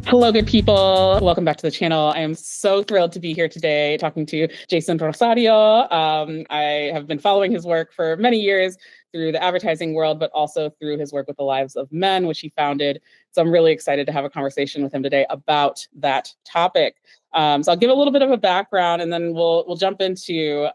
Hello, good people. Welcome back to the channel. I am so thrilled to be here today talking to Jason Rosario. I have been following his work for many years through the advertising world, but also through his work with the Lives of Men, which he founded. So I'm really excited to have a conversation with him today about that topic. So I'll give a little bit of a background, and then we'll jump into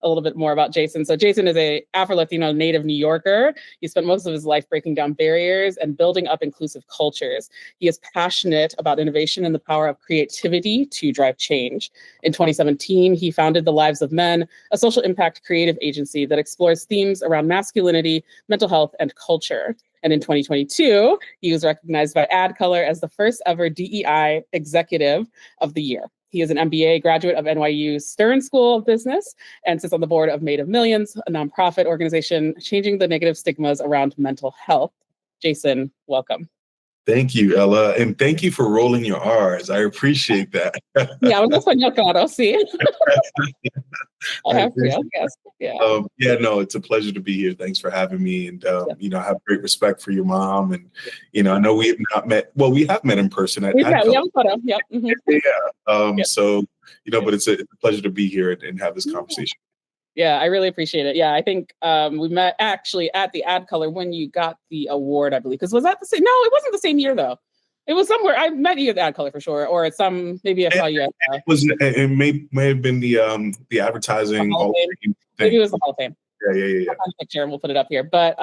a little bit more about Jason. So Jason is a Afro-Latino native New Yorker. He spent most of his life breaking down barriers and building up inclusive cultures. He is passionate about innovation and the power of creativity to drive change. In 2017, he founded the Lives of Men, a social impact creative agency that explores themes around masculinity, mental health, and culture. And in 2022, he was recognized by AdColor as the first ever DEI Executive of the Year. He is an MBA graduate of NYU Stern School of Business and sits on the board of Made of Millions, a nonprofit organization changing the negative stigmas around mental health. Jason, welcome. Thank you, Ella, and thank you for rolling your R's. I appreciate that. Yeah, hablo español, claro, sí. I have to, yes. Yeah, no, it's a pleasure to be here. Thanks for having me. And, I have great respect for your mom. And, I know we have not met. Well, we have met in person. We have a photo. Yep. Mm-hmm. Yeah. So, but it's a pleasure to be here and have this conversation. Yeah, I really appreciate it. Yeah, I think we met actually at the AdColor when you got the award, I believe. Because was that the same? No, it wasn't the same year, though. It was somewhere. I met you at the AdColor for sure, or at some. Maybe I saw you at. It may have been the advertising Hall of Fame. Maybe it was the Hall of Fame. Yeah. Picture, and we'll put it up here. But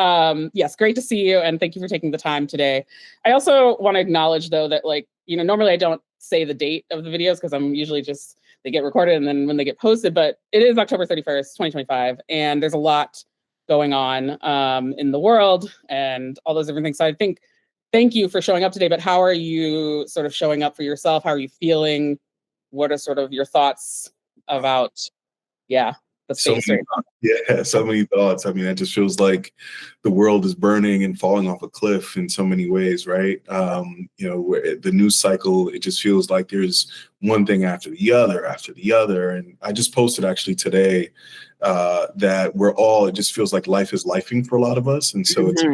yes, great to see you, and thank you for taking the time today. I also want to acknowledge, though, that normally I don't say the date of the videos because I'm usually just they get recorded and then when they get posted. But it is October 31st, 2025, and there's a lot going on in the world and all those different things. So I think thank you for showing up today. But how are you sort of showing up for yourself? How are you feeling? What are sort of your thoughts about the space right now? So many thoughts. I mean, it just feels like the world is burning and falling off a cliff in so many ways, right? The news cycle, it just feels like there's one thing after the other. And I just posted actually today that it just feels like life is lifing for a lot of us. And so it's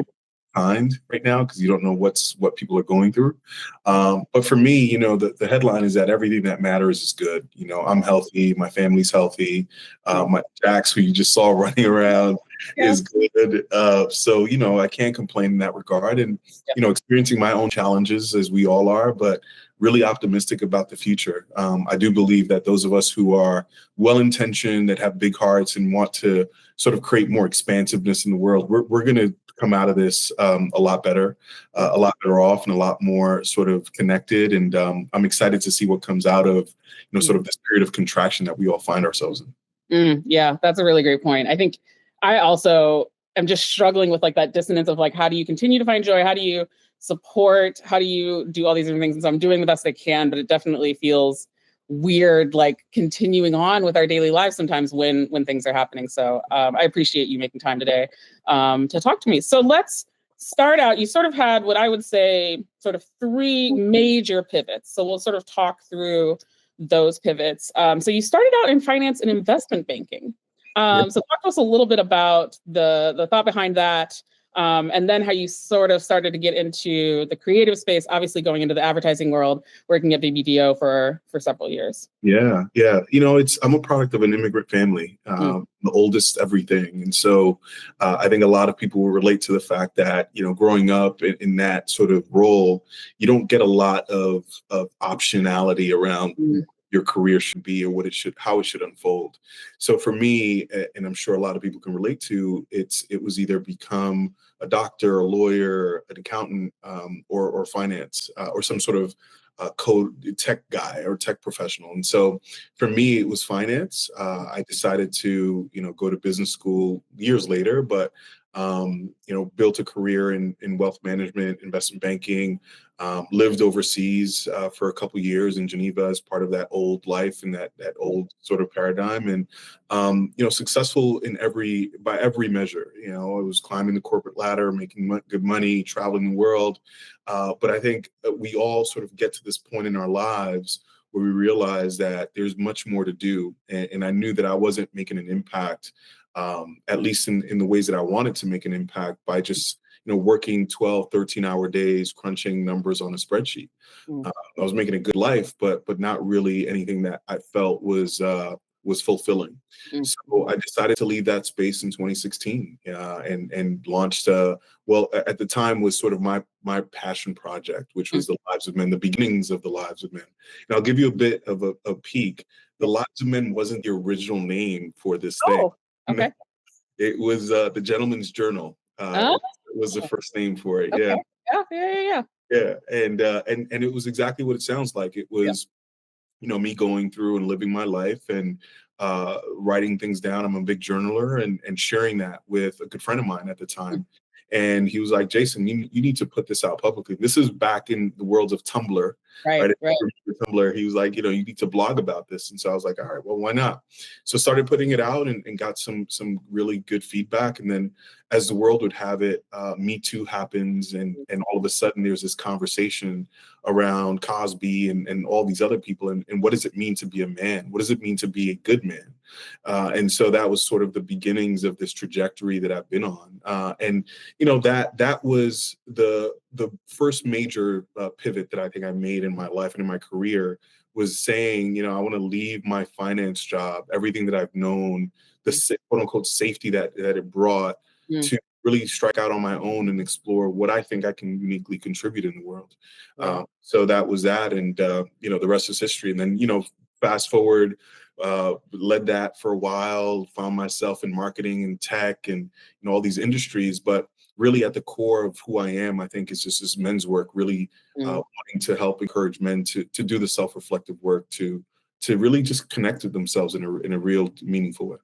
kind right now because you don't know what people are going through. But for me, the headline is that everything that matters is good. I'm healthy, my family's healthy, my Jax, who you just saw running around, is good. So I can't complain in that regard. And experiencing my own challenges as we all are, but really optimistic about the future. I do believe that those of us who are well-intentioned, that have big hearts and want to sort of create more expansiveness in the world, we're going to come out of this a lot better off and a lot more sort of connected. And I'm excited to see what comes out of, sort of this period of contraction that we all find ourselves in. Yeah, that's a really great point. I think I also am just struggling with that dissonance of how do you continue to find joy? How do you support? How do you do all these different things? And so I'm doing the best I can, but it definitely feels weird, continuing on with our daily lives sometimes when things are happening. So I appreciate you making time today to talk to me. So let's start out. You sort of had what I would say sort of three major pivots. So we'll sort of talk through those pivots. So you started out in finance and investment banking. So talk to us a little bit about the thought behind that. And then how you sort of started to get into the creative space, obviously going into the advertising world, working at BBDO for several years. Yeah. I'm a product of an immigrant family, the oldest everything. And so I think a lot of people will relate to the fact that, growing up in that sort of role, you don't get a lot of optionality around your career should be or how it should unfold. So for me, and I'm sure a lot of people can relate to, it was either become a doctor, a lawyer, an accountant, or finance, or some sort of code tech guy or tech professional. And so for me, it was finance. I decided to, go to business school years later, but built a career in wealth management, investment banking, lived overseas for a couple years in Geneva as part of that old life and that old sort of paradigm. And, successful by every measure. I was climbing the corporate ladder, making good money, traveling the world. But I think we all sort of get to this point in our lives where we realize that there's much more to do. And I knew that I wasn't making an impact, at least in the ways that I wanted to make an impact by just, working 12, 13-hour days, crunching numbers on a spreadsheet. Mm. I was making a good life, but not really anything that I felt was fulfilling. Mm. So I decided to leave that space in 2016, and launched. Well, at the time was sort of my passion project, which Mm. was the Lives of Men, the beginnings of the Lives of Men. And I'll give you a bit of a peek. The Yeah. Lives of Men wasn't the original name for this thing. Oh, okay. It was the Gentleman's Journal. Oh, Was the first name for it. Yeah, okay. Yeah, yeah, yeah, yeah. yeah, and it was exactly what it sounds like. It Yeah. was, me going through and living my life and writing things down. I'm a big journaler, and sharing that with a good friend of mine at the Mm. time. And he was like, Jason, you need to put this out publicly. This is back in the world of Tumblr, Right, right? If right. you remember Tumblr, he was like, you need to blog about this. And so I was like, all right, well, why not? So started putting it out, and got some really good feedback. And then, as the world would have it, Me Too happens, and all of a sudden there's this conversation around Cosby and all these other people, and what does it mean to be a man? What does it mean to be a good man? And so that was sort of the beginnings of this trajectory that I've been on. And that was the first major pivot that I think I made in my life and in my career, was saying, I want to leave my finance job, everything that I've known, the quote unquote safety that it brought, Mm. to really strike out on my own and explore what I think I can uniquely contribute in the world. Yeah. So that was that, and the rest is history. And then, fast forward, led that for a while, found myself in marketing and tech and all these industries, but really at the core of who I am, I think, is just this men's work, really Mm. wanting to help encourage men to do the self-reflective work, to really just connect with themselves in a real meaningful way.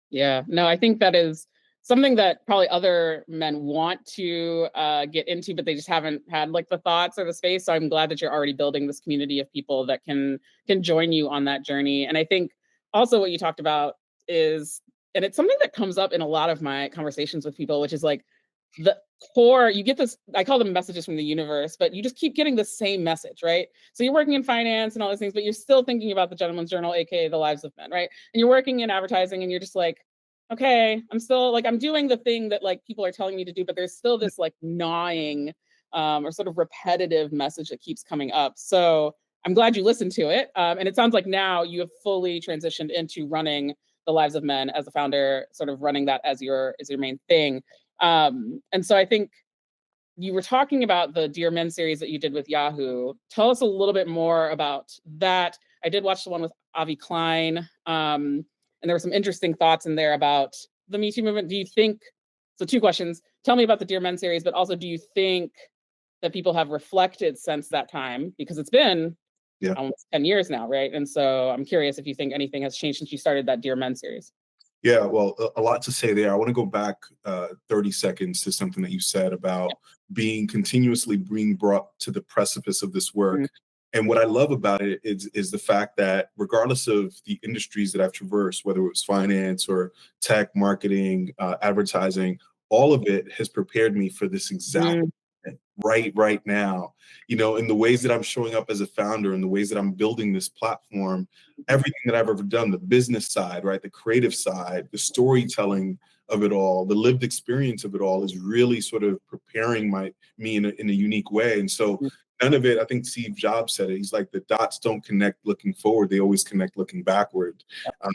Yeah, no, I think that is something that probably other men want to get into, but they just haven't had like the thoughts or the space. So I'm glad that you're already building this community of people that can join you on that journey. And I think also what you talked about is, and it's something that comes up in a lot of my conversations with people, which is like the core, you get this, I call them messages from the universe, but you just keep getting the same message, right? So you're working in finance and all these things, but you're still thinking about the Gentleman's Journal, aka the Lives of Men, right? And you're working in advertising and you're just like, okay, I'm still like, I'm doing the thing that like people are telling me to do, but there's still this like gnawing or sort of repetitive message that keeps coming up. So I'm glad you listened to it. And it sounds like now you have fully transitioned into running the Lives of Men as a founder, sort of running that as your main thing. And so I think you were talking about the Dear Men series that you did with Yahoo. Tell us a little bit more about that. I did watch the one with Avi Klein, and there were some interesting thoughts in there about the Me Too movement. Do you think, so two questions, tell me about the Dear Men series, but also do you think that people have reflected since that time? Because it's been Yeah. almost 10 years now, right? And so I'm curious if you think anything has changed since you started that Dear Men series. Yeah, well, a lot to say there. I want to go back 30 seconds to something that you said about continuously being brought to the precipice of this Mm. work. And what I love about it is the fact that regardless of the industries that I've traversed, whether it was finance or tech, marketing, advertising, all of it has prepared me for this exact Mm. moment, right now. In the ways that I'm showing up as a founder, in the ways that I'm building this platform, everything that I've ever done, the business side, right, the creative side, the storytelling of it all, the lived experience of it all, is really sort of preparing me in a unique way. And so Mm. none of it, I think Steve Jobs said it. He's like, the dots don't connect looking forward; they always connect looking backward.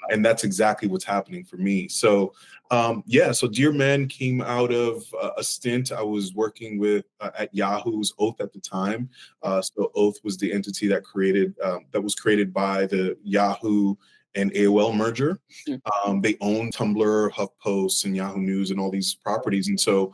And that's exactly what's happening for me. So, so Dear Men came out of a stint I was working with at Yahoo's Oath at the time. So Oath was the entity that was created by the Yahoo and AOL merger. Mm. They own Tumblr, HuffPost, and Yahoo News, and all these properties. And so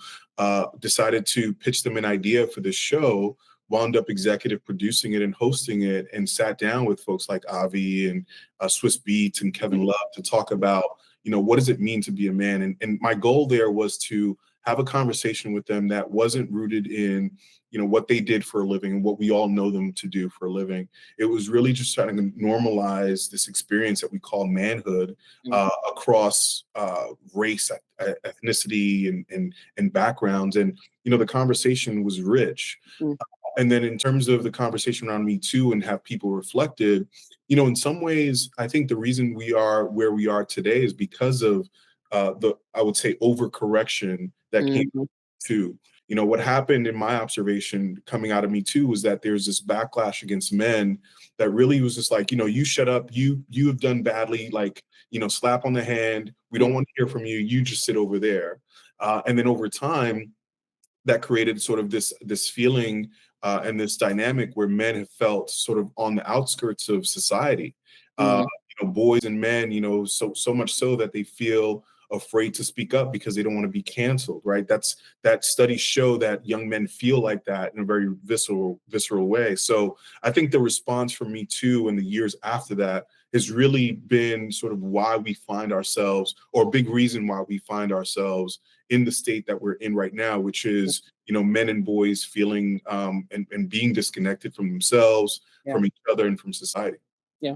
decided to pitch them an idea for this show, wound up executive producing it and hosting it, and sat down with folks like Avi and Swiss Beats and Kevin Love to talk about, what does it mean to be a man? And my goal there was to have a conversation with them that wasn't rooted in, what they did for a living and what we all know them to do for a living. It was really just trying to normalize this experience that we call manhood across race, ethnicity, and backgrounds. And, the conversation was rich. Mm. And then in terms of the conversation around Me Too and have people reflected, in some ways, I think the reason we are where we are today is because of I would say, overcorrection that came Mhm. to. What happened in my observation coming out of Me Too was that there's this backlash against men that really was just like, you shut up, you have done badly, like, slap on the hand. We don't want to hear from you. You just sit over there. And then over time, that created sort of this feeling and this dynamic where men have felt sort of on the outskirts of society. Mhm. Boys and men, so much so that they feel afraid to speak up because they don't want to be canceled, right? That studies show that young men feel like that in a very visceral way. So I think the response from Me Too and the years after that has really been sort of why we find ourselves, or a big reason why we find ourselves in the state that we're in right now, which is, men and boys feeling and being disconnected from themselves, Yeah. from each other, and from society. Yeah.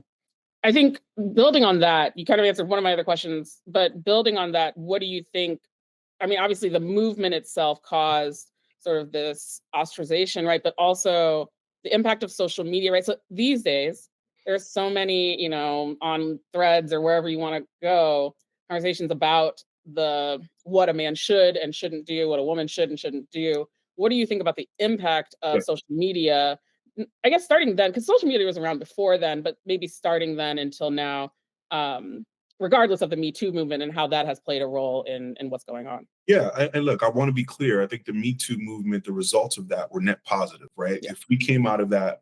I think building on that, you kind of answered one of my other questions, but building on that, what do you think? I mean, obviously the movement itself caused sort of this ostracization, right? But also the impact of social media, right? So these days, there's so many, on threads or wherever you want to go, conversations about the what a man should and shouldn't do, what a woman should and shouldn't do. What do you think about the impact Yeah. of social media? I guess starting then, because social media was around before then, but maybe starting then until now, um, regardless of the Me Too movement and how that has played a role in what's going on. Yeah, and look, I want to be clear. I think the Me Too movement, the results of that were net positive, right? Yeah. If we came out of that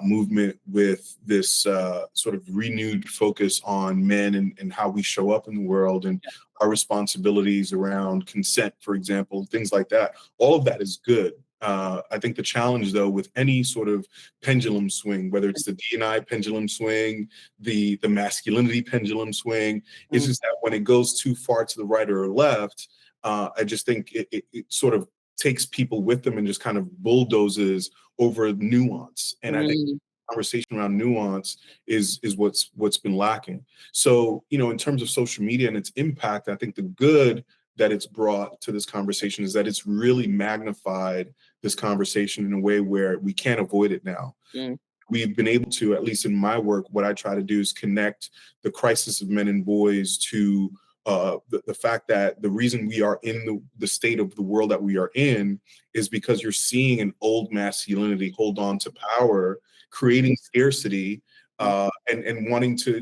movement with this sort of renewed focus on men and how we show up in the world and Yeah. our responsibilities around consent, for example, things like that, all of that is good. I think the challenge, though, with any sort of pendulum swing, whether it's the D&I pendulum swing, the masculinity pendulum swing, is Mm, just that when it goes too far to the right or left, I just think it sort of takes people with them and just kind of bulldozes over nuance. And I think mm, conversation around nuance is what's been lacking. So, in terms of social media and its impact, I think the good that it's brought to this conversation is that it's really magnified this conversation in a way where we can't avoid it now. mm, We've been able to, at least in my work, what I try to do is connect the crisis of men and boys to the fact that the reason we are in the state of the world that we are in is because you're seeing an old masculinity hold on to power, creating scarcity, mm, and wanting to,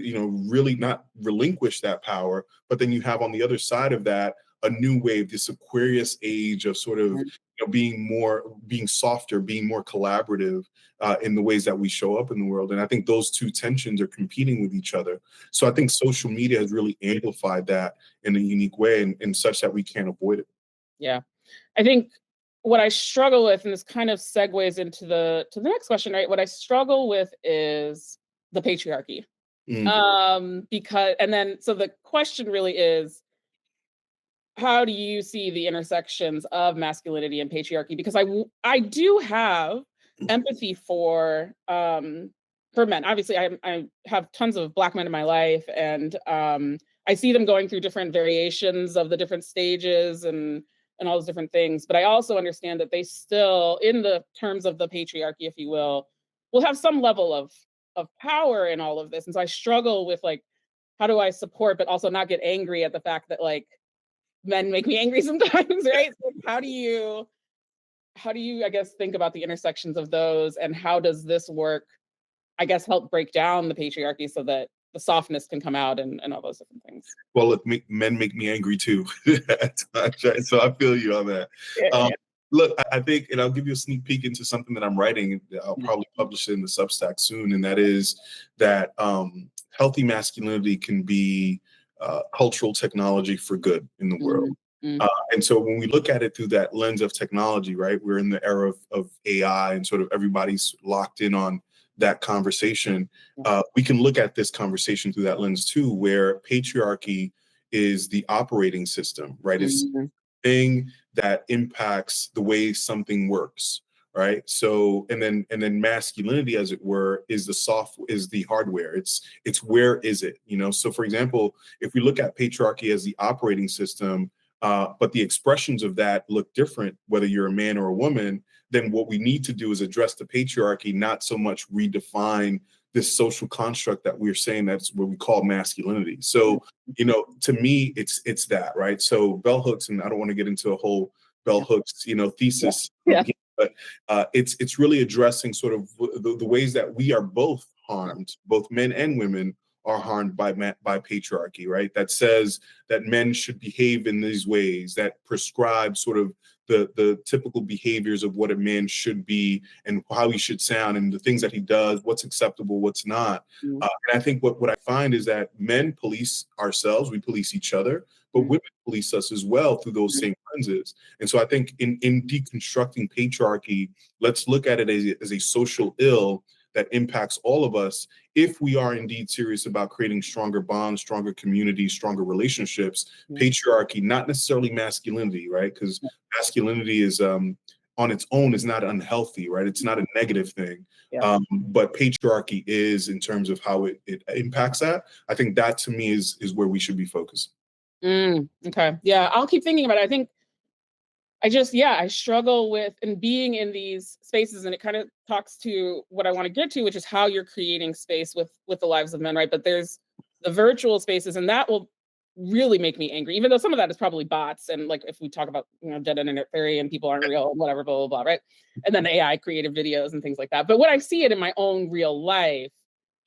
really not relinquish that power. But then you have on the other side of that a new wave, this Aquarius age of sort of mm. being softer, being more collaborative in the ways that we show up in the world. And I think those two tensions are competing with each other. So I think social media has really amplified that in a unique way and such that we can't avoid it. Yeah. I think what I struggle with, and this kind of segues into the next question, right? What I struggle with is the patriarchy. Mm, Because and then so the question really is, how do you see the intersections of masculinity and patriarchy? Because I do have empathy for men. Obviously, I have tons of Black men in my life, and I see them going through different variations of the different stages and all those different things. But I also understand that they still, in the terms of the patriarchy, if you will have some level of power in all of this. And so I struggle with, like, how do I support, but also not get angry at the fact that, like, men make me angry sometimes, right? So how do you, I guess, think about the intersections of those, and how does this work, I guess, help break down the patriarchy so that the softness can come out and all those different things? well, look, men make me angry too at times, right? So I feel you on that. Yeah, Um, yeah. look, I think, and I'll give you a sneak peek into something that I'm writing. I'll Mm, probably publish it in the Substack soon, and that is that healthy masculinity can be cultural technology for good in the world. mm, mm, And so when we look at it through that lens of technology, right, we're in the era of AI and sort of everybody's locked in on that conversation. yeah, We can look at this conversation through that lens too, where patriarchy is the operating system, right? It's mm, thing that impacts the way something works, right? So and then masculinity, as it were, is the hardware. It's where is it, so for example, if we look at patriarchy as the operating system, but the expressions of that look different whether you're a man or a woman, then what we need to do is address the patriarchy, not so much redefine this social construct that we're saying that's what we call masculinity. So to me, it's that, right? So bell hooks, and I don't want to get into a whole bell Yeah. hooks, Yeah. thesis. Yeah. But it's really addressing sort of the ways that we are both harmed, both men and women are harmed by patriarchy, right? That says that men should behave in these ways, that prescribe sort of the typical behaviors of what a man should be and how he should sound and the things that he does, what's acceptable, what's not. Mm, And I think what I find is that men police ourselves, we police each other, but mm, women police us as well through those mm, same lenses. And so I think in deconstructing patriarchy, let's look at it as a social ill that impacts all of us if we are indeed serious about creating stronger bonds, stronger communities, stronger relationships. mm, Patriarchy, not necessarily masculinity, right? Because masculinity is on its own is not unhealthy, right? It's not a negative thing. yeah. But patriarchy is in terms of how it impacts that. I think that to me is where we should be focused. Okay. Yeah. I'll keep thinking about it. I think I struggle with and being in these spaces, and it kind of talks to what I want to get to, which is how you're creating space with the lives of men, right? But there's the virtual spaces, and that will really make me angry, even though some of that is probably bots. And like if we talk about dead internet theory and people aren't real, whatever, blah, blah, blah, right? And then AI created videos and things like that. But when I see it in my own real life,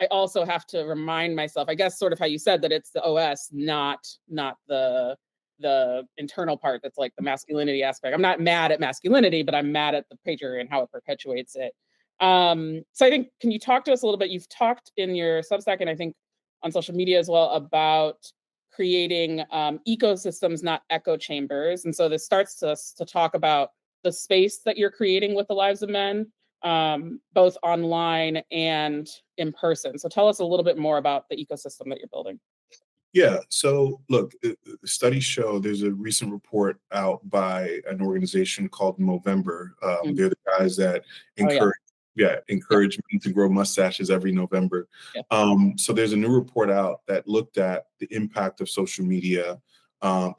I also have to remind myself, I guess sort of how you said that it's the OS, not the internal part that's like the masculinity aspect. I'm not mad at masculinity, but I'm mad at the patriarchy and how it perpetuates it. So I think, can you talk to us a little bit? You've talked in your Substack and I think on social media as well about creating ecosystems, not echo chambers. And so this starts to talk about the space that you're creating with the lives of men, both online and in person. So tell us a little bit more about the ecosystem that you're building. Yeah. So look, studies show there's a recent report out by an organization called Movember. Mm. They're the guys that Oh yeah. encourage, Yeah. encourage me to grow mustaches every November. Yeah. So there's a new report out that looked at the impact of social media,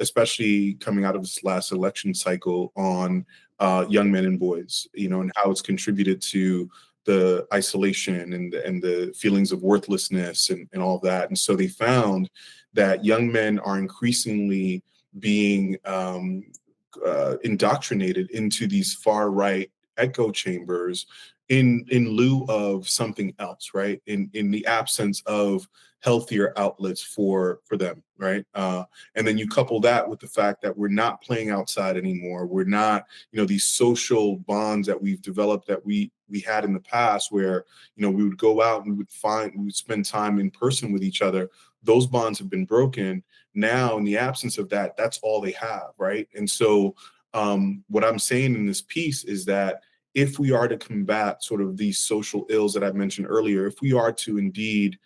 especially coming out of this last election cycle on young men and boys, and how it's contributed to the isolation and the feelings of worthlessness and all that. And so they found that young men are increasingly being indoctrinated into these far right echo chambers in lieu of something else, right? In the absence of healthier outlets for them, right? And then you couple that with the fact that we're not playing outside anymore. We're not, these social bonds that we've developed that we had in the past where, we would go out and we would spend time in person with each other. Those bonds have been broken. Now, in the absence of that, that's all they have, right? And so what I'm saying in this piece is that if we are to combat sort of these social ills that I mentioned earlier, if we are to indeed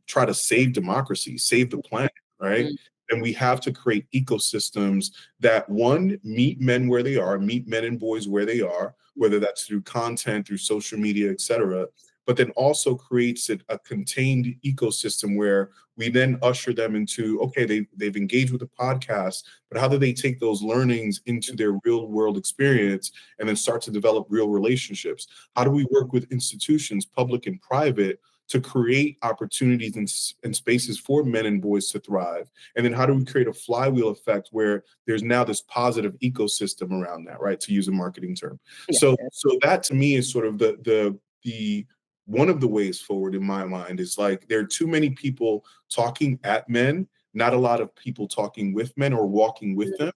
try to save democracy, save the planet, right? Mm, Then we have to create ecosystems that, one, meet men where they are, meet men and boys where they are, whether that's through content, through social media, et cetera, but then also creates a contained ecosystem where we then usher them into, okay, they've engaged with the podcast, but how do they take those learnings into their real world experience and then start to develop real relationships? How do we work with institutions, public and private, to create opportunities and spaces for men and boys to thrive? And then how do we create a flywheel effect where there's now this positive ecosystem around that, right? To use a marketing term. yeah. So that to me is sort of the one of the ways forward in my mind is like there are too many people talking at men, not a lot of people talking with men or walking with them.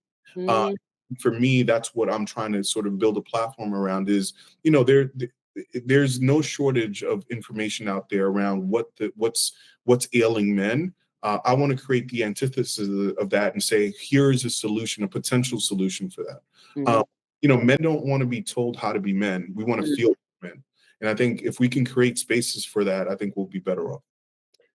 Uh, Mm, for me, that's what I'm trying to sort of build a platform around is, there's no shortage of information out there around what's ailing men. I want to create the antithesis of that and say, here's a solution, a potential solution for that. mm, Men don't want to be told how to be men. We want to mm. feel like men. And I think if we can create spaces for that, I think we'll be better off.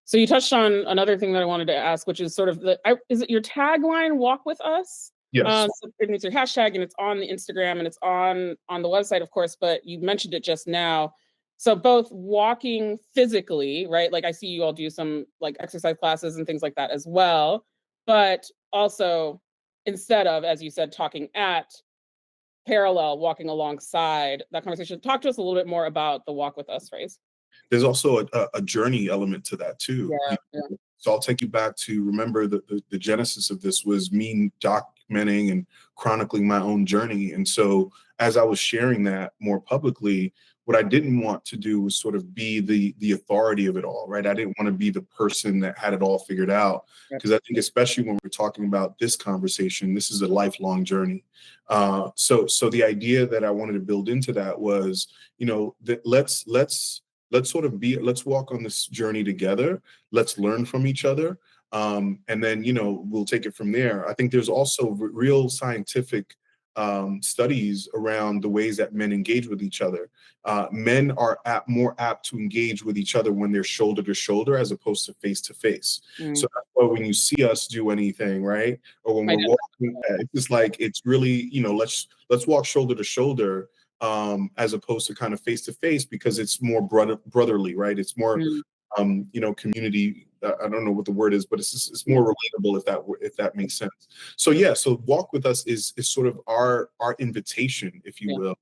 So you touched on another thing that I wanted to ask, which is sort of is it your tagline, "Walk with us"? Yes. So it's your hashtag, and it's on the Instagram, and it's on the website, of course. But you mentioned it just now. So both walking physically, right? Like I see you all do some like exercise classes and things like that as well. But also, instead of, as you said, talking at parallel, walking alongside that conversation. Talk to us a little bit more about the "walk with us" phrase. There's also a journey element to that too. Yeah, yeah. So I'll take you back to remember the genesis of this was me documenting and chronicling my own journey. And so as I was sharing that more publicly, what I didn't want to do was sort of be the authority of it all, right? I didn't want to be the person that had it all figured out, because I think especially when we're talking about this conversation, this is a lifelong journey. So the idea that I wanted to build into that was, that let's sort of let's walk on this journey together. Let's learn from each other. And then, we'll take it from there. I think there's also real scientific studies around the ways that men engage with each other. Men are more apt to engage with each other when they're shoulder to shoulder as opposed to face to face. So that's why when you see us do anything, right, or when we're walking, it's just like, it's really, let's walk shoulder to shoulder, as opposed to kind of face to face, because it's more brotherly, right? It's more community. I don't know what the word is, but it's more relatable, if that makes sense. So yeah, so walk with us is sort of our invitation, if you will,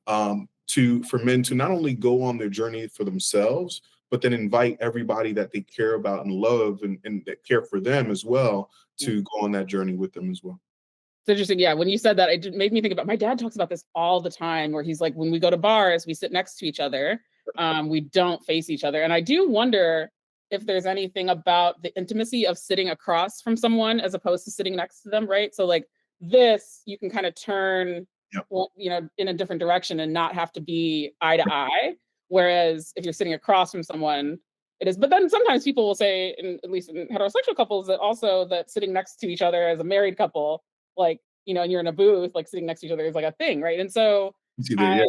for men to not only go on their journey for themselves, but then invite everybody that they care about and love and that care for them as well to go on that journey with them as well. It's interesting. Yeah, when you said that, it made me think about, my dad talks about this all the time, where he's like, when we go to bars, we sit next to each other. We don't face each other. And I do wonder if there's anything about the intimacy of sitting across from someone as opposed to sitting next to them, right? So like this, you can kind of turn, in a different direction and not have to be eye to eye. Whereas if you're sitting across from someone, it is. But then sometimes people will say, at least in heterosexual couples, that also that sitting next to each other as a married couple, like, and you're in a booth, like sitting next to each other is like a thing, right? And so I'm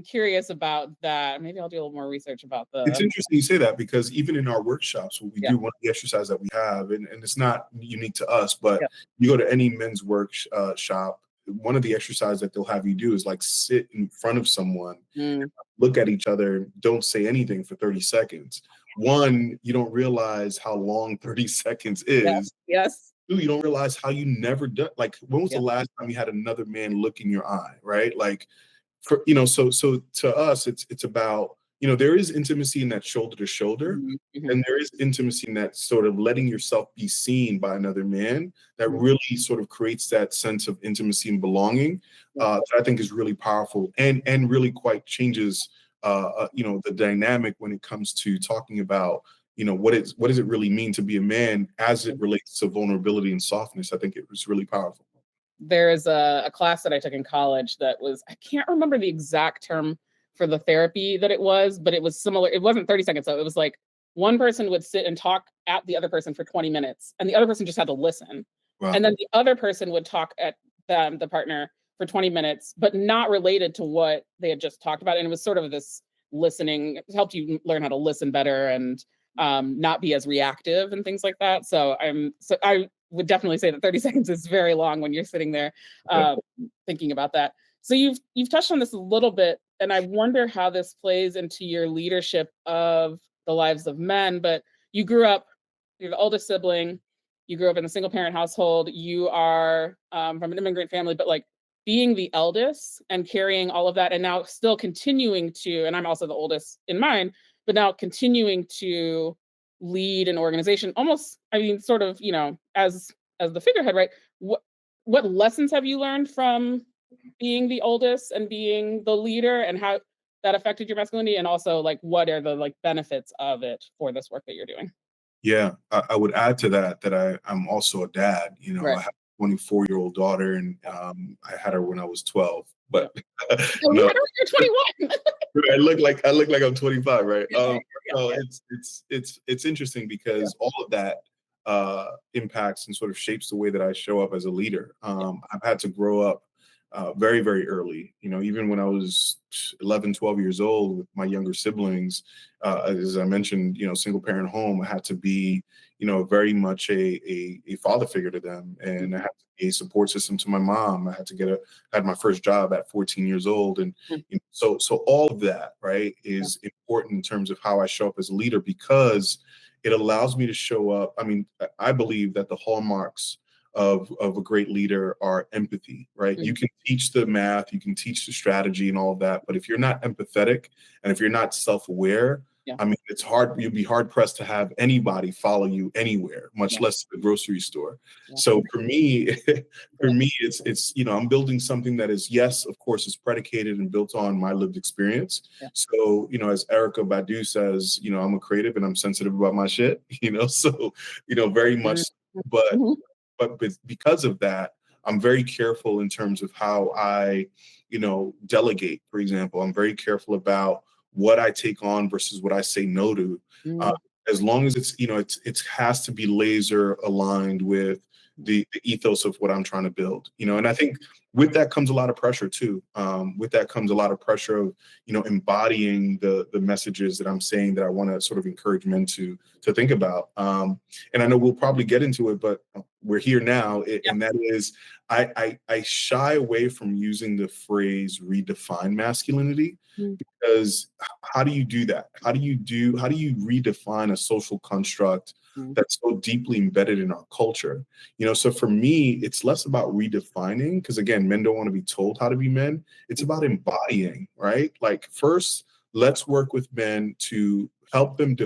curious about that. Maybe I'll do a little more research about It's interesting you say that, because even in our workshops, what we do, one of the exercises that we have, and it's not unique to us, but you go to any men's workshop, one of the exercises that they'll have you do is like sit in front of someone, look at each other, don't say anything for 30 seconds. One, you don't realize how long 30 seconds is. Yes. Two, you don't realize how you never done. Like, when was the last time you had another man look in your eye, right? Like, so to us, it's about, there is intimacy in that shoulder to shoulder, and there is intimacy in that sort of letting yourself be seen by another man that really sort of creates that sense of intimacy and belonging, that I think is really powerful and really quite changes, the dynamic when it comes to talking about, what does it really mean to be a man as it relates to vulnerability and softness. I think it was really powerful. There's a class that I took in college that was, I can't remember the exact term for the therapy that it was, but it was similar. It wasn't 30 seconds though. It was like one person would sit and talk at the other person for 20 minutes, and the other person just had to listen. Wow. And then the other person would talk at the partner for 20 minutes, but not related to what they had just talked about. And it was sort of this listening, it helped you learn how to listen better and not be as reactive and things like that. So I would definitely say that 30 seconds is very long when you're sitting there thinking about that. So you've touched on this a little bit, and I wonder how this plays into your leadership of the lives of men. But you grew up, you're the oldest sibling, you grew up in a single parent household, you are from an immigrant family, but like being the eldest and carrying all of that, and now still continuing to, and I'm also the oldest in mine, but now continuing to lead an organization, almost, I mean, sort of, as the figurehead, right? What lessons have you learned from being the oldest and being the leader, and how that affected your masculinity, and also like what are the benefits of it for this work that you're doing? Yeah, I would add to that I'm also a dad. Right. I have a 24-year-old daughter, and I had her when I was 12. But you had her when you're 21. I look like I'm 25, right? So it's interesting because all of that impacts and sort of shapes the way that I show up as a leader. I've had to grow up very, very early. Even when I was 11, 12 years old with my younger siblings, as I mentioned, single parent home, I had to be, very much a father figure to them. And I had to be a support system to my mom. I had to had my first job at 14 years old. And so all of that, right, is important in terms of how I show up as a leader, because it allows me to show up. I mean, I believe that the hallmarks of a great leader are empathy, right? You can teach the math, you can teach the strategy and all of that, but if you're not empathetic and if you're not self-aware, Yeah. I mean, it's hard, you'd be hard pressed to have anybody follow you anywhere, much Yeah. less the grocery store. Yeah. So for me, it's, I'm building something that is, yes, of course, is predicated and built on my lived experience. Yeah. So, as Erica Badu says, I'm a creative and I'm sensitive about my shit, so, very much, but, Mhm. but because of that, I'm very careful in terms of how I, delegate, for example. I'm very careful about what I take on versus what I say no to. Uh, Mhm. as long as it has to be laser aligned with the ethos of what I'm trying to build, and I think with that comes a lot of pressure too. With that comes a lot of pressure of, embodying the messages that I'm saying that I want to sort of encourage men to think about. And I know we'll probably get into it, but we're here now. Yeah. And that is, I shy away from using the phrase redefine masculinity, Mhm. because how do you do that? How do you redefine a social construct Mhm. that's so deeply embedded in our culture? So for me, it's less about redefining, because again, men don't want to be told how to be men. It's about embodying, right? Like, first, let's work with men to help them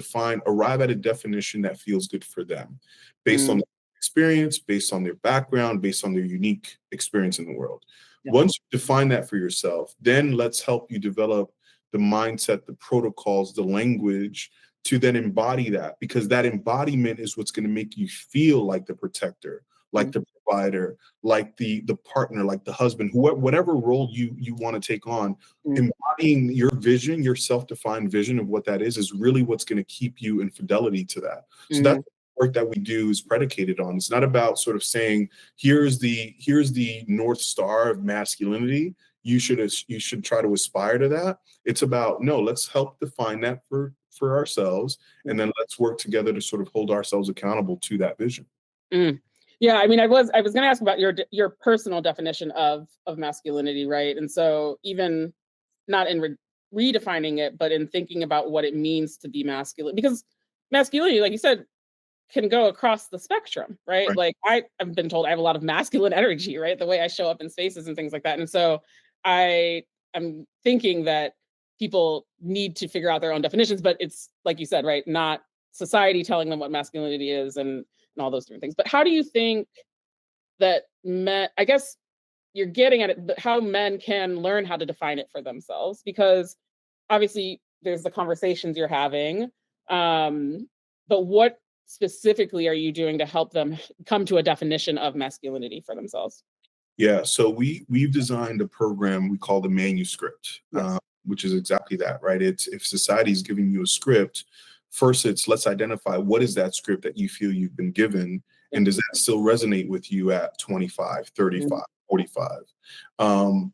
arrive at a definition that feels good for them, based on Mhm. their experience, based on their background, based on their unique experience in the world. Yeah. Once you define that for yourself, then let's help you develop the mindset, the protocols, the language to then embody that, because that embodiment is what's going to make you feel like the protector, like the provider, like the partner, like the husband, whatever role you want to take on. Mhm. Embodying your vision, your self-defined vision of what that is really what's going to keep you in fidelity to that. So that's Mhm. work that we do is predicated on. It's not about sort of saying, here's the North Star of masculinity. You should try to aspire to that. It's about, no, let's help define that for ourselves, and then let's work together to sort of hold ourselves accountable to that vision. Mm. Yeah, I mean, I was going to ask about your personal definition of masculinity, right? And so even not in redefining it, but in thinking about what it means to be masculine, because masculinity, like you said, can go across the spectrum, right? Right. Like I've been told I have a lot of masculine energy, right? The way I show up in spaces and things like that. And so I am thinking that people need to figure out their own definitions, but it's like you said, right? Not society telling them what masculinity is and all those different things. But how do you think that men, I guess you're getting at it, but how men can learn how to define it for themselves? Because obviously there's the conversations you're having, but what specifically are you doing to help them come to a definition of masculinity for themselves? Yeah, so we've designed a program we call the manuscript, Yes. which is exactly that, right? It's, if society is giving you a script, first it's, let's identify what is that script that you feel you've been given, Yeah. and does that still resonate with you at 25, 35, Mhm. 45?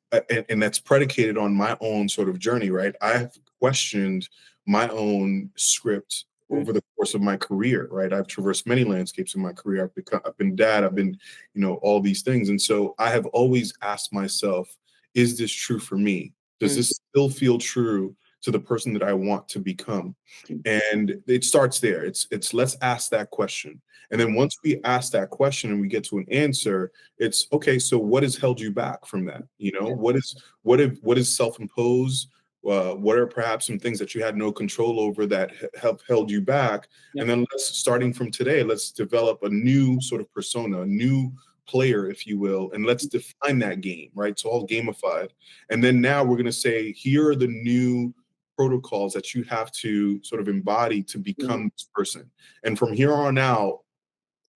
And that's predicated on my own sort of journey, right? I've questioned my own script Mhm. over the course of my career, right? I've traversed many landscapes in my career. I've been dad, I've been, all these things. And so I have always asked myself, is this true for me? Does Mhm. this still feel true to the person that I want to become? Mhm. And it starts there. It's let's ask that question. And then once we ask that question and we get to an answer, it's okay, so what has held you back from that? Yeah. What is self-imposed? What are perhaps some things that you had no control over that have held you back? Yeah. And then starting from today, let's develop a new sort of persona, a new player, if you will, and let's define that game, right? So all gamified. And then now we're going to say, here are the new protocols that you have to sort of embody to Mhm. become this person. And from here on out,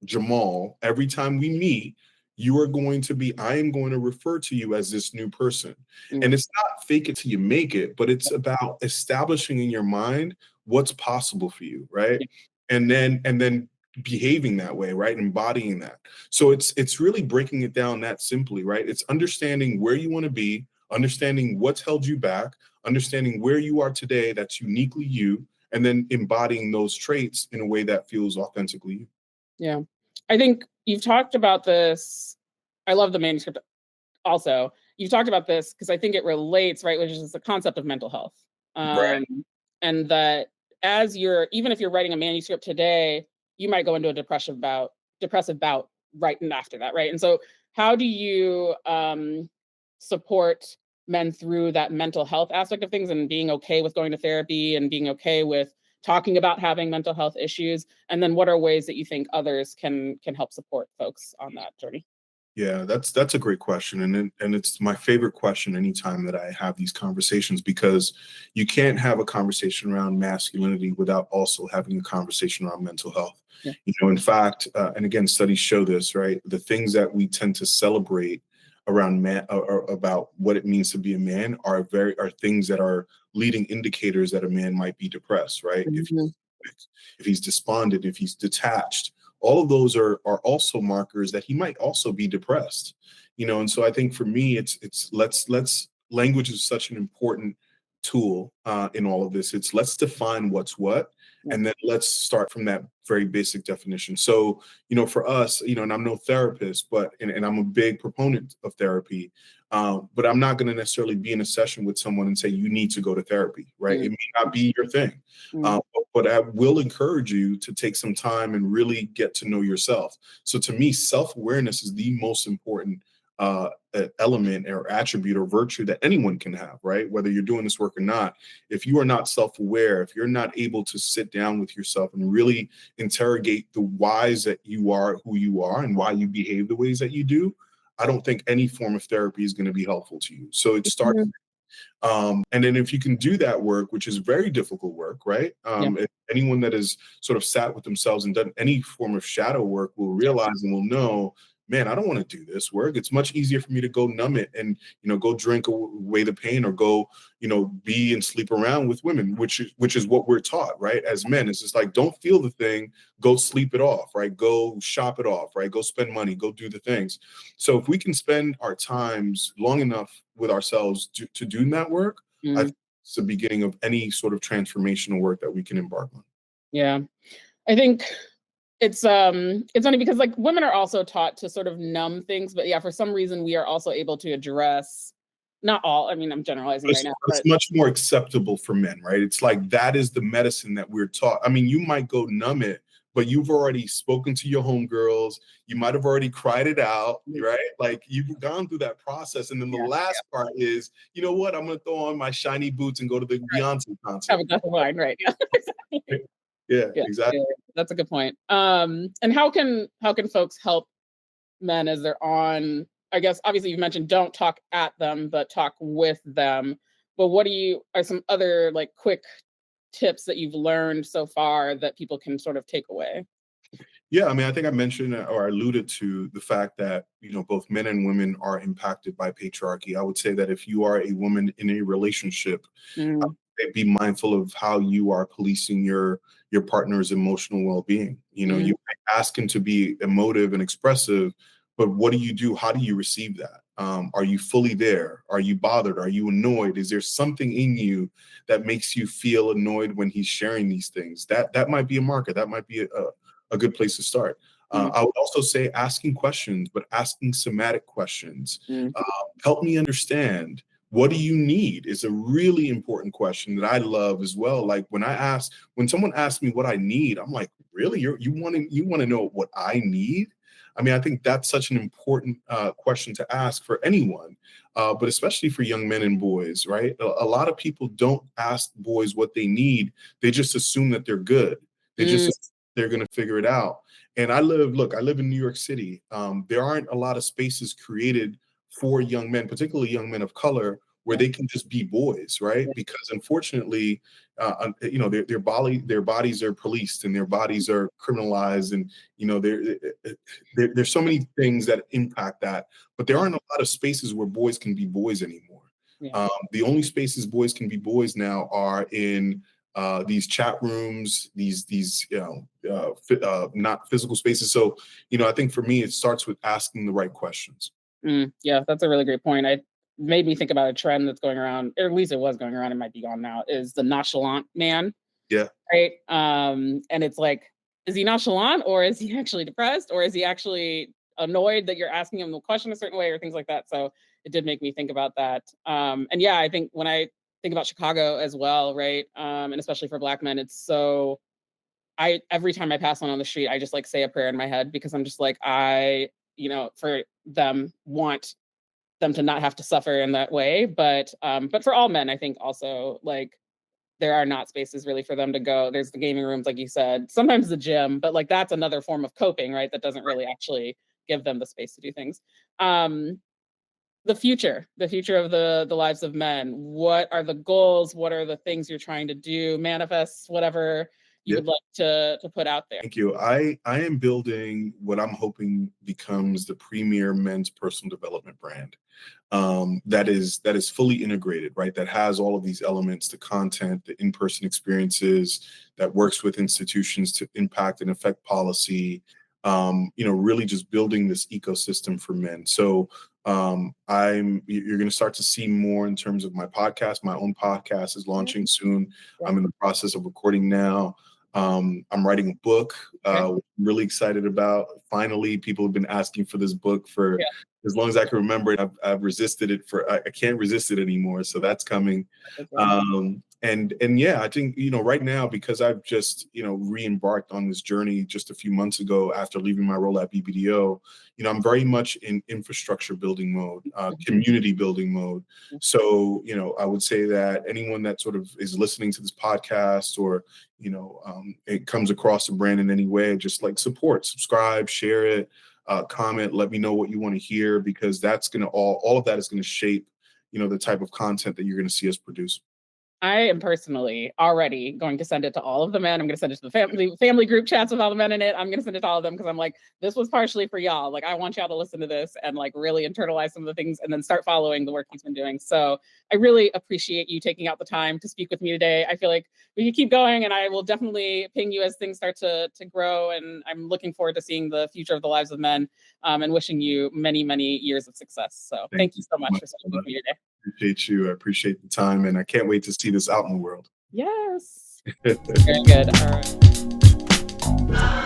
Jamal, every time we meet, I am going to refer to you as this new person. And Mhm. it's not fake it till you make it, but it's about establishing in your mind what's possible for you, right? Yeah. And then behaving that way, right? Embodying that. So it's really breaking it down that simply, right? It's understanding where you want to be, understanding what's held you back, understanding where you are today that's uniquely you, and then embodying those traits in a way that feels authentically you. Yeah. I think you've talked about this. I love the manuscript also. You've talked about this because I think it relates, right, which is the concept of mental health. Right. Um, and that as you're, even if you're writing a manuscript today, you might go into a depressive bout right and after that, right? And so how do you support men through that mental health aspect of things and being okay with going to therapy and being okay with talking about having mental health issues? And then what are ways that you think others can help support folks on that journey? Yeah, that's a great question, and it's my favorite question anytime that I have these conversations, because you can't have a conversation around masculinity without also having a conversation around mental health. Yeah. In fact, and again, studies show this, right? The things that we tend to celebrate around man or about what it means to be a man are things that are leading indicators that a man might be depressed, right? Mhm. If he's despondent, if he's detached, all of those are also markers that he might also be depressed. And so I think for me, it's let's language is such an important tool in all of this. It's let's define what's what, Yeah. and then let's start from that very basic definition. So, for us, and I'm no therapist, but and I'm a big proponent of therapy. But I'm not going to necessarily be in a session with someone and say you need to go to therapy, right? Mm. It may not be your thing. Mm. But I will encourage you to take some time and really get to know yourself. So to me, self-awareness is the most important element or attribute or virtue that anyone can have, right? Whether you're doing this work or not. If you are not self-aware, if you're not able to sit down with yourself and really interrogate the whys that you are who you are and why you behave the ways that you do, I don't think any form of therapy is going to be helpful to you. So it starts. Mhm. And then if you can do that work, which is very difficult work, right? Yeah. If anyone that has sort of sat with themselves and done any form of shadow work will realize and will know, man, I don't want to do this work. It's much easier for me to go numb it and, go drink away the pain, or go, be and sleep around with women, which is what we're taught, right? As men, it's just like, don't feel the thing, go sleep it off, right? Go shop it off, right? Go spend money, go do the things. So if we can spend our times long enough with ourselves to do that work, I Mm. think it's the beginning of any sort of transformational work that we can embark on. Yeah. I think it's funny because like women are also taught to sort of numb things, but yeah, for some reason we are also able to address not all. I mean, I'm generalizing right It's, now, it's but much more acceptable for men, right? It's like that is the medicine that we're taught. I mean, you might go numb it, but you've already spoken to your homegirls. You might have already cried it out, right? Like you've gone through that process. And then the yeah, last part is, you know what? I'm going to throw on my shiny boots and go to the right. Beyonce Have concert. a glass of wine, right? Yeah. Exactly. Yeah, Yeah, exactly. yeah, that's a good point. And how can folks help men as they're on? I guess obviously you've mentioned don't talk at them, but talk with them. But what are some other like quick tips that you've learned so far that people can sort of take away? Yeah, I mean, I think I mentioned or alluded to the fact that, both men and women are impacted by patriarchy. I would say that if you are a woman in a relationship, Mm. be mindful of how you are policing your partner's emotional well-being. Mm. You might ask him to be emotive and expressive, but what do you do? How do you receive that? Are you fully there? Are you bothered? Are you annoyed? Is there something in you that makes you feel annoyed when he's sharing these things? That might be a marker. That might be a good place to start. Mm. I would also say asking questions, but asking somatic questions. Mm. Help me understand. What do you need is a really important question that I love as well. Like when someone asks me what I need, I'm like, really? You want to know what I need? I mean, I think that's such an important question to ask for anyone, but especially for young men and boys, right? A lot of people don't ask boys what they need. They just assume that they're good. They just Mm. assume they're going to figure it out. And I live in New York City. There aren't a lot of spaces created for young men, particularly young men of color, where Yeah. they can just be boys, right? Yeah. Because unfortunately, their bodies are policed and their bodies are criminalized, and there's so many things that impact that. But there Yeah. aren't a lot of spaces where boys can be boys anymore. Yeah. The only spaces boys can be boys now are in these chat rooms, these not physical spaces. So I think for me, it starts with asking the right questions. Mm. Yeah, that's a really great point. It made me think about a trend that's going around, or at least it was going around, it might be gone now, is the nonchalant man, Yeah. right? And it's like, is he nonchalant or is he actually depressed or is he actually annoyed that you're asking him the question a certain way or things like that? So it did make me think about that. And yeah, I think when I think about Chicago as well, right? And especially for Black men, it's so I every time I pass one on the street, I just like say a prayer in my head because I'm just like for them want them to not have to suffer in that way, but for all men, I think also like there are not spaces really for them to go. There's the gaming rooms, like you said, sometimes the gym, but like that's another form of coping, right? That doesn't really actually give them the space to do things. Um, the future of the lives of men. What are the goals? What are the things you're trying to do, manifest, whatever you Yeah. would like to put out there? Thank you. I am building what I'm hoping becomes the premier men's personal development brand. That is fully integrated, right? That has all of these elements, the content, the in-person experiences, that works with institutions to impact and affect policy. Really just building this ecosystem for men. So you're going to start to see more in terms of my podcast. My own podcast is launching soon. I'm in the process of recording now. I'm writing a book, which I'm really excited about. Finally, people have been asking for this book for as long as I can remember it. I've resisted it I can't resist it anymore. So that's coming. And yeah, I think, right now, because I've just, re-embarked on this journey just a few months ago after leaving my role at BBDO, I'm very much in infrastructure building mode, community building mode. So, I would say that anyone that sort of is listening to this podcast or, it comes across the brand in any way, just like support, subscribe, share it, comment, let me know what you want to hear, because that's going to all of that is going to shape, the type of content that you're going to see us produce. I am personally already going to send it to all of the men. I'm going to send it to the family group chats with all the men in it. I'm going to send it to all of them because I'm like, this was partially for y'all. Like, I want y'all to listen to this and like really internalize some of the things and then start following the work he's been doing. So I really appreciate you taking out the time to speak with me today. I feel like we can keep going, and I will definitely ping you as things start to grow. And I'm looking forward to seeing the future of the lives of men, and wishing you many, many years of success. So thank you so much for speaking with me today. Appreciate you. I appreciate the time, and I can't wait to see this out in the world. Yes. Very good. All right.